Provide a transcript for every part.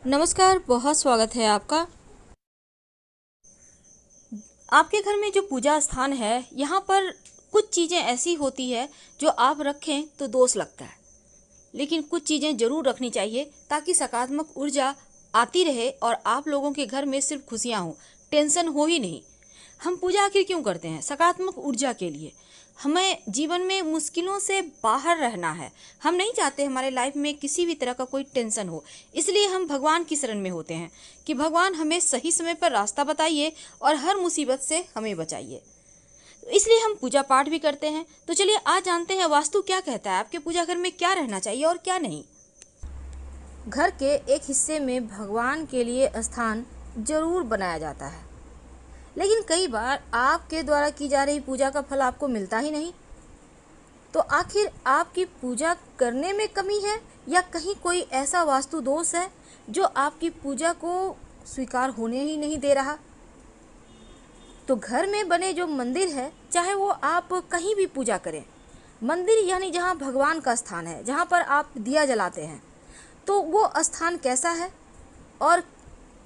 नमस्कार, बहुत स्वागत है आपका। आपके घर में जो पूजा स्थान है, यहाँ पर कुछ चीज़ें ऐसी होती है जो आप रखें तो दोष लगता है, लेकिन कुछ चीज़ें ज़रूर रखनी चाहिए ताकि सकारात्मक ऊर्जा आती रहे और आप लोगों के घर में सिर्फ खुशियाँ हों, टेंशन हो ही नहीं। हम पूजा आखिर क्यों करते हैं? सकारात्मक ऊर्जा के लिए। हमें जीवन में मुश्किलों से बाहर रहना है। हम नहीं चाहते हमारे लाइफ में किसी भी तरह का कोई टेंशन हो, इसलिए हम भगवान की शरण में होते हैं कि भगवान हमें सही समय पर रास्ता बताइए और हर मुसीबत से हमें बचाइए। तो इसलिए हम पूजा पाठ भी करते हैं। तो चलिए आज जानते हैं वास्तु क्या कहता है, आपके पूजा घर में क्या रहना चाहिए और क्या नहीं। घर के एक हिस्से में भगवान के लिए स्थान जरूर बनाया जाता है, लेकिन कई बार आपके द्वारा की जा रही पूजा का फल आपको मिलता ही नहीं। तो आखिर आपकी पूजा करने में कमी है या कहीं कोई ऐसा वास्तु दोष है जो आपकी पूजा को स्वीकार होने ही नहीं दे रहा? तो घर में बने जो मंदिर है, चाहे वो आप कहीं भी पूजा करें, मंदिर यानी जहाँ भगवान का स्थान है, जहाँ पर आप दिया जलाते हैं, तो वो स्थान कैसा है और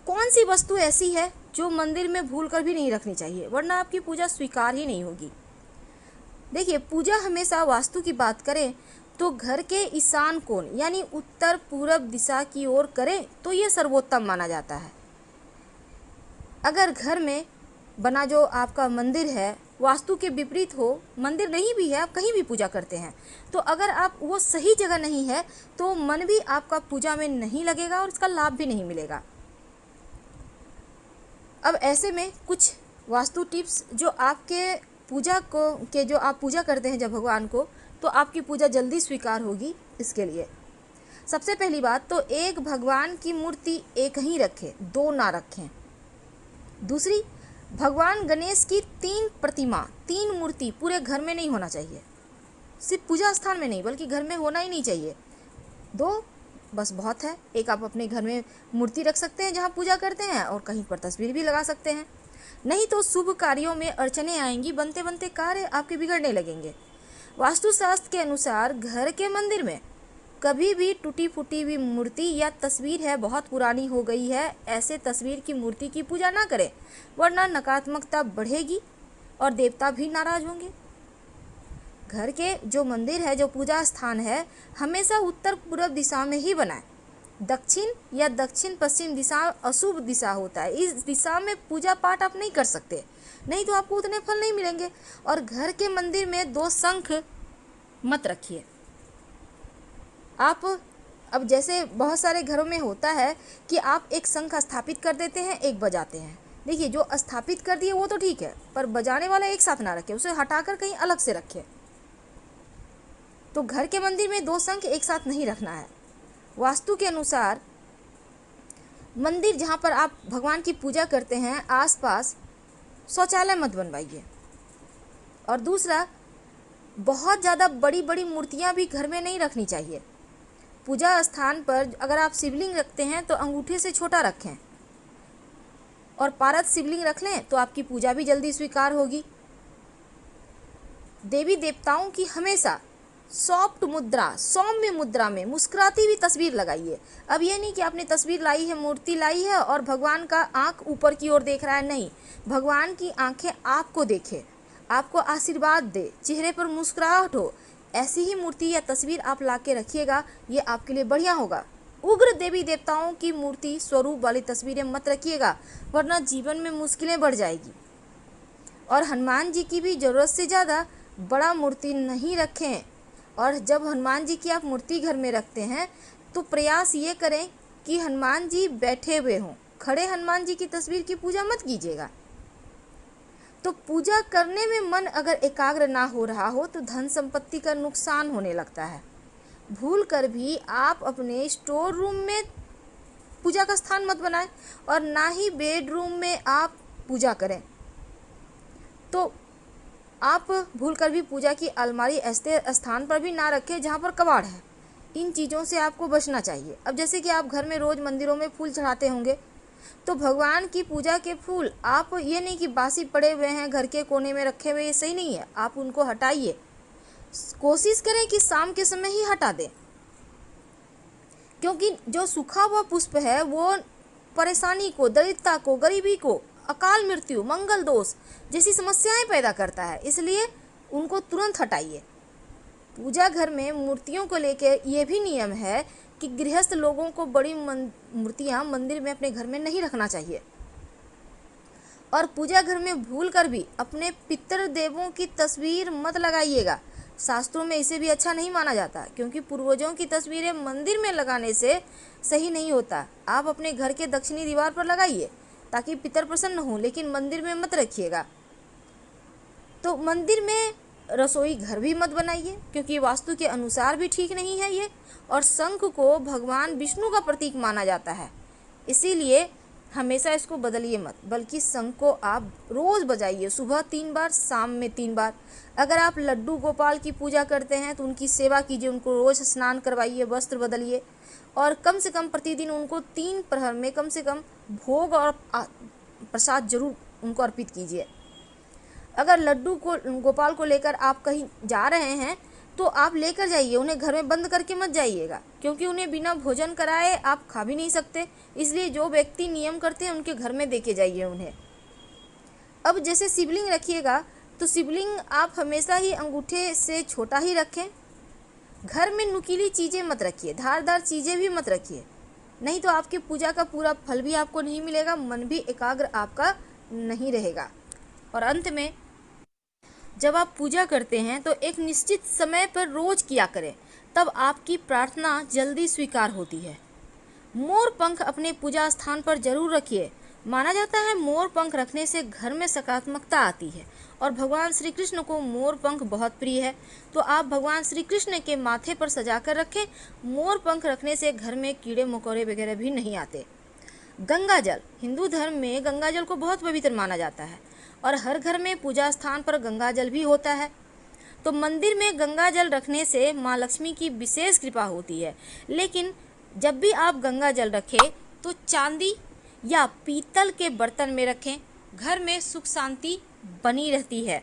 कौन सी वस्तु ऐसी है जो मंदिर में भूल कर भी नहीं रखनी चाहिए, वरना आपकी पूजा स्वीकार ही नहीं होगी। देखिए, पूजा हमेशा वास्तु की बात करें तो घर के ईशान कोण यानी उत्तर पूरब दिशा की ओर करें तो ये सर्वोत्तम माना जाता है। अगर घर में बना जो आपका मंदिर है वास्तु के विपरीत हो, मंदिर नहीं भी है, आप कहीं भी पूजा करते हैं, तो अगर आप वो सही जगह नहीं है तो मन भी आपका पूजा में नहीं लगेगा और इसका लाभ भी नहीं मिलेगा। अब ऐसे में कुछ वास्तु टिप्स जो आपके पूजा को के जो आप पूजा करते हैं जब भगवान को, तो आपकी पूजा जल्दी स्वीकार होगी। इसके लिए सबसे पहली बात तो एक भगवान की मूर्ति एक ही रखें, दो ना रखें। दूसरी, भगवान गणेश की 3 प्रतिमा, 3 मूर्ति पूरे घर में नहीं होना चाहिए। सिर्फ पूजा स्थान में नहीं बल्कि घर में होना ही नहीं चाहिए। 2 बस बहुत है। एक आप अपने घर में मूर्ति रख सकते हैं जहाँ पूजा करते हैं और कहीं पर तस्वीर भी लगा सकते हैं। नहीं तो शुभ कार्यों में अड़चने आएंगी, बनते बनते कार्य आपके बिगड़ने लगेंगे। वास्तुशास्त्र के अनुसार घर के मंदिर में कभी भी टूटी फूटी हुई मूर्ति या तस्वीर है, बहुत पुरानी हो गई है, ऐसे तस्वीर की मूर्ति की पूजा ना करें, वरना नकारात्मकता बढ़ेगी और देवता भी नाराज होंगे। घर के जो मंदिर है, जो पूजा स्थान है, हमेशा उत्तर पूर्व दिशा में ही बनाएं। दक्षिण या दक्षिण पश्चिम दिशा अशुभ दिशा होता है, इस दिशा में पूजा पाठ आप नहीं कर सकते, नहीं तो आपको उतने फल नहीं मिलेंगे। और घर के मंदिर में 2 शंख मत रखिए। आप अब जैसे बहुत सारे घरों में होता है कि आप एक शंख स्थापित कर देते हैं, एक बजाते हैं। देखिए, जो स्थापित कर दिए वो तो ठीक है, पर बजाने वाला एक साथ ना रखें, उसे हटाकर कहीं अलग से रखें। तो घर के मंदिर में 2 शंख एक साथ नहीं रखना है। वास्तु के अनुसार मंदिर जहाँ पर आप भगवान की पूजा करते हैं आसपास शौचालय मत बनवाइए। और दूसरा, बहुत ज़्यादा बड़ी बड़ी मूर्तियाँ भी घर में नहीं रखनी चाहिए। पूजा स्थान पर अगर आप शिवलिंग रखते हैं तो अंगूठे से छोटा रखें और पारद शिवलिंग रख लें तो आपकी पूजा भी जल्दी स्वीकार होगी। देवी देवताओं की हमेशा सॉफ्ट मुद्रा, सौम्य मुद्रा में मुस्कुराती हुई तस्वीर लगाइए। अब ये नहीं कि आपने तस्वीर लाई है, मूर्ति लाई है और भगवान का आंख ऊपर की ओर देख रहा है, नहीं, भगवान की आंखें आपको देखे, आपको आशीर्वाद दे, चेहरे पर मुस्कुराहट हो, ऐसी ही मूर्ति या तस्वीर आप ला के रखिएगा, ये आपके लिए बढ़िया होगा। उग्र देवी देवताओं की मूर्ति स्वरूप वाली तस्वीरें मत रखिएगा, वरना जीवन में मुश्किलें बढ़ जाएगी। और हनुमान जी की भी ज़रूरत से ज़्यादा बड़ा मूर्ति नहीं रखें। और जब हनुमान जी की आप मूर्ति घर में रखते हैं तो प्रयास ये करें कि हनुमान जी बैठे हुए हों, खड़े हनुमान जी की तस्वीर की पूजा मत कीजिएगा। तो पूजा करने में मन अगर एकाग्र ना हो रहा हो तो धन संपत्ति का नुकसान होने लगता है। भूल कर भी आप अपने स्टोर रूम में पूजा का स्थान मत बनाएं और ना ही बेडरूम में आप पूजा करें। तो आप भूल कर भी पूजा की अलमारी ऐसे स्थान पर भी ना रखें जहाँ पर कबाड़ है। इन चीज़ों से आपको बचना चाहिए। अब जैसे कि आप घर में रोज़ मंदिरों में फूल चढ़ाते होंगे, तो भगवान की पूजा के फूल आप ये नहीं कि बासी पड़े हुए हैं घर के कोने में रखे हुए, ये सही नहीं है, आप उनको हटाइए। कोशिश करें कि शाम के समय ही हटा दें। क्योंकि जो सूखा हुआ पुष्प है वो परेशानी को, दरिद्रता को, गरीबी को, अकाल मृत्यु, मंगल दोष जैसी समस्याएं पैदा करता है, इसलिए उनको तुरंत हटाइए। पूजा घर में मूर्तियों को लेकर ये भी नियम है कि गृहस्थ लोगों को बड़ी मूर्तियां मंदिर में अपने घर में नहीं रखना चाहिए। और पूजा घर में भूल कर भी अपने पितृ देवों की तस्वीर मत लगाइएगा। शास्त्रों में इसे भी अच्छा नहीं माना जाता, क्योंकि पूर्वजों की तस्वीरें मंदिर में लगाने से सही नहीं होता। आप अपने घर के दक्षिणी दीवार पर लगाइए ताकि पितर प्रसन्न हो, लेकिन मंदिर में मत रखिएगा। तो मंदिर में रसोई घर भी मत बनाइए, क्योंकि वास्तु के अनुसार भी ठीक नहीं है ये। और शंख को भगवान विष्णु का प्रतीक माना जाता है, इसीलिए हमेशा इसको बदलिए मत, बल्कि शंख को आप रोज़ बजाइए, सुबह 3 बार, शाम में 3 बार। अगर आप लड्डू गोपाल की पूजा करते हैं तो उनकी सेवा कीजिए, उनको रोज़ स्नान करवाइए, वस्त्र बदलिए और कम से कम प्रतिदिन उनको 3 प्रहर में कम से कम भोग और प्रसाद जरूर उनको अर्पित कीजिए। अगर लड्डू को गोपाल को लेकर आप कहीं जा रहे हैं तो आप लेकर जाइए, उन्हें घर में बंद करके मत जाइएगा, क्योंकि उन्हें बिना भोजन कराए आप खा भी नहीं सकते। इसलिए जो व्यक्ति नियम करते हैं उनके घर में देके जाइए उन्हें। अब जैसे शिवलिंग रखिएगा तो शिवलिंग आप हमेशा ही अंगूठे से छोटा ही रखें। घर में नुकीली चीज़ें मत रखिए, धारदार चीज़ें भी मत रखिए, नहीं तो आपकी पूजा का पूरा फल भी आपको नहीं मिलेगा, मन भी एकाग्र आपका नहीं रहेगा। और अंत में जब आप पूजा करते हैं तो एक निश्चित समय पर रोज किया करें, तब आपकी प्रार्थना जल्दी स्वीकार होती है। मोर पंख अपने पूजा स्थान पर जरूर रखिए। माना जाता है मोर पंख रखने से घर में सकारात्मकता आती है और भगवान श्री कृष्ण को मोर पंख बहुत प्रिय है, तो आप भगवान श्री कृष्ण के माथे पर सजा कर रखें। मोर पंख रखने से घर में कीड़े मकोड़े वगैरह भी नहीं आते। गंगा जल, हिंदू धर्म में गंगा जल को बहुत पवित्र माना जाता है और हर घर में पूजा स्थान पर गंगा जल भी होता है। तो मंदिर में गंगा जल रखने से माँ लक्ष्मी की विशेष कृपा होती है। लेकिन जब भी आप गंगा जल रखें तो चांदी या पीतल के बर्तन में रखें, घर में सुख शांति बनी रहती है।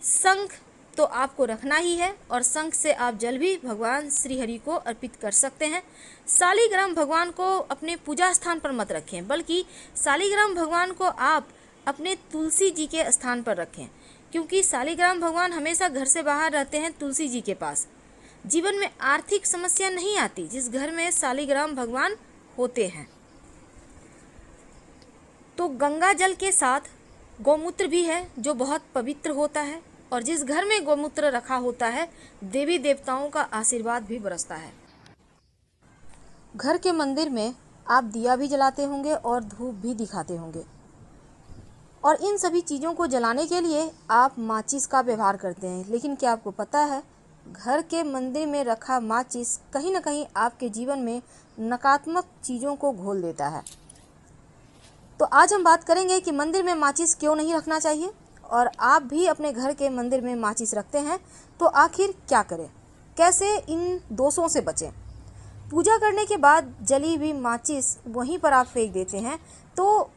शंख तो आपको रखना ही है और शंख से आप जल भी भगवान श्री हरि को अर्पित कर सकते हैं। शालिग्राम भगवान को अपने पूजा स्थान पर मत रखें, बल्कि शालिग्राम भगवान को आप अपने तुलसी जी के स्थान पर रखें, क्योंकि शालिग्राम भगवान हमेशा घर से बाहर रहते हैं तुलसी जी के पास। जीवन में आर्थिक समस्या नहीं आती जिस घर में शालिग्राम भगवान होते हैं। तो गंगा जल के साथ गौमूत्र भी है जो बहुत पवित्र होता है, और जिस घर में गौमूत्र रखा होता है देवी देवताओं का आशीर्वाद भी बरसता है। घर के मंदिर में आप दिया भी जलाते होंगे और धूप भी दिखाते होंगे, और इन सभी चीज़ों को जलाने के लिए आप माचिस का व्यवहार करते हैं। लेकिन क्या आपको पता है, घर के मंदिर में रखा माचिस कहीं ना कहीं आपके जीवन में नकारात्मक चीज़ों को घोल देता है। तो आज हम बात करेंगे कि मंदिर में माचिस क्यों नहीं रखना चाहिए, और आप भी अपने घर के मंदिर में माचिस रखते हैं तो आखिर क्या करें, कैसे इन दोषों से बचें। पूजा करने के बाद जली हुई माचिस वहीं पर आप फेंक देते हैं, तो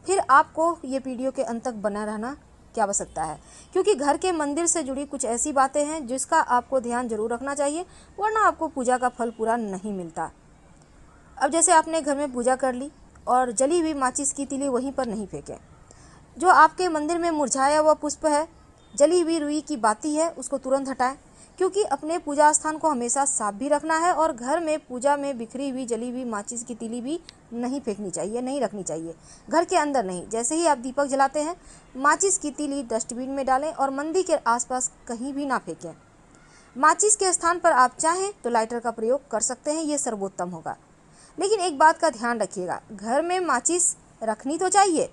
फिर आपको ये वीडियो के अंत तक बना रहना क्या आवश्यकता है, क्योंकि घर के मंदिर से जुड़ी कुछ ऐसी बातें हैं जिसका आपको ध्यान जरूर रखना चाहिए, वरना आपको पूजा का फल पूरा नहीं मिलता। अब जैसे आपने घर में पूजा कर ली और जली हुई माचिस की तीली वहीं पर नहीं फेंकें। जो आपके मंदिर में मुरझाया हुआ पुष्प है, जली हुई रुई की बाती है, उसको तुरंत हटाएं, क्योंकि अपने पूजा स्थान को हमेशा साफ भी रखना है और घर में पूजा में बिखरी हुई जली हुई माचिस की तीली भी नहीं फेंकनी चाहिए, नहीं रखनी चाहिए, घर के अंदर नहीं। जैसे ही आप दीपक जलाते हैं माचिस की तीली डस्टबिन में डालें और मंदिर के आसपास कहीं भी ना फेंकें। माचिस के स्थान पर आप चाहें तो लाइटर का प्रयोग कर सकते हैं, ये सर्वोत्तम होगा। लेकिन एक बात का ध्यान रखिएगा, घर में माचिस रखनी तो चाहिए,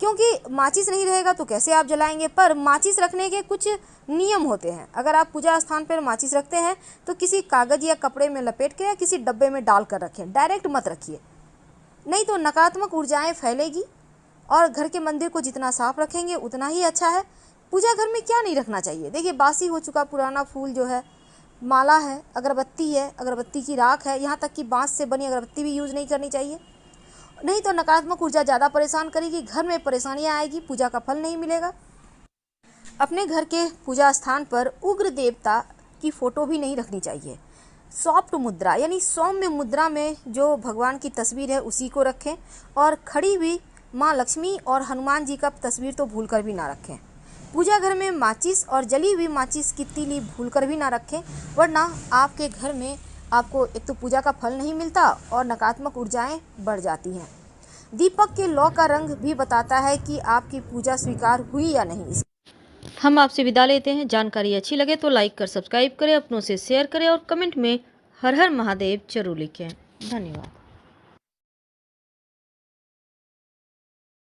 क्योंकि माचिस नहीं रहेगा तो कैसे आप जलाएंगे। पर माचिस रखने के कुछ नियम होते हैं। अगर आप पूजा स्थान पर माचिस रखते हैं तो किसी कागज़ या कपड़े में लपेट के या किसी डब्बे में डाल कर रखें, डायरेक्ट मत रखिए, नहीं तो नकारात्मक ऊर्जाएं फैलेगी। और घर के मंदिर को जितना साफ रखेंगे उतना ही अच्छा है। पूजा घर में क्या नहीं रखना चाहिए, देखिए बासी हो चुका पुराना फूल जो है, माला है, अगरबत्ती है, अगरबत्ती की राख है, यहाँ तक कि बांस से बनी अगरबत्ती भी यूज़ नहीं करनी चाहिए, नहीं तो नकारात्मक ऊर्जा ज़्यादा परेशान करेगी, घर में परेशानियाँ आएगी, पूजा का फल नहीं मिलेगा। अपने घर के पूजा स्थान पर उग्र देवता की फ़ोटो भी नहीं रखनी चाहिए। सॉफ्ट मुद्रा यानी सौम्य मुद्रा में जो भगवान की तस्वीर है उसी को रखें, और खड़ी हुई माँ लक्ष्मी और हनुमान जी का तस्वीर तो भूल कर भी ना रखें। पूजा घर में माचिस और जली हुई माचिस की तीली भूल कर भी ना रखें, वरना आपके घर में आपको एक तो पूजा का फल नहीं मिलता और नकारात्मक ऊर्जाएं बढ़ जाती हैं। दीपक के लौ का रंग भी बताता है कि आपकी पूजा स्वीकार हुई या नहीं। हम आपसे विदा लेते हैं। जानकारी अच्छी लगे तो लाइक कर सब्सक्राइब करें, अपनों से शेयर करें और कमेंट में हर हर महादेव जरूर लिखें। धन्यवाद।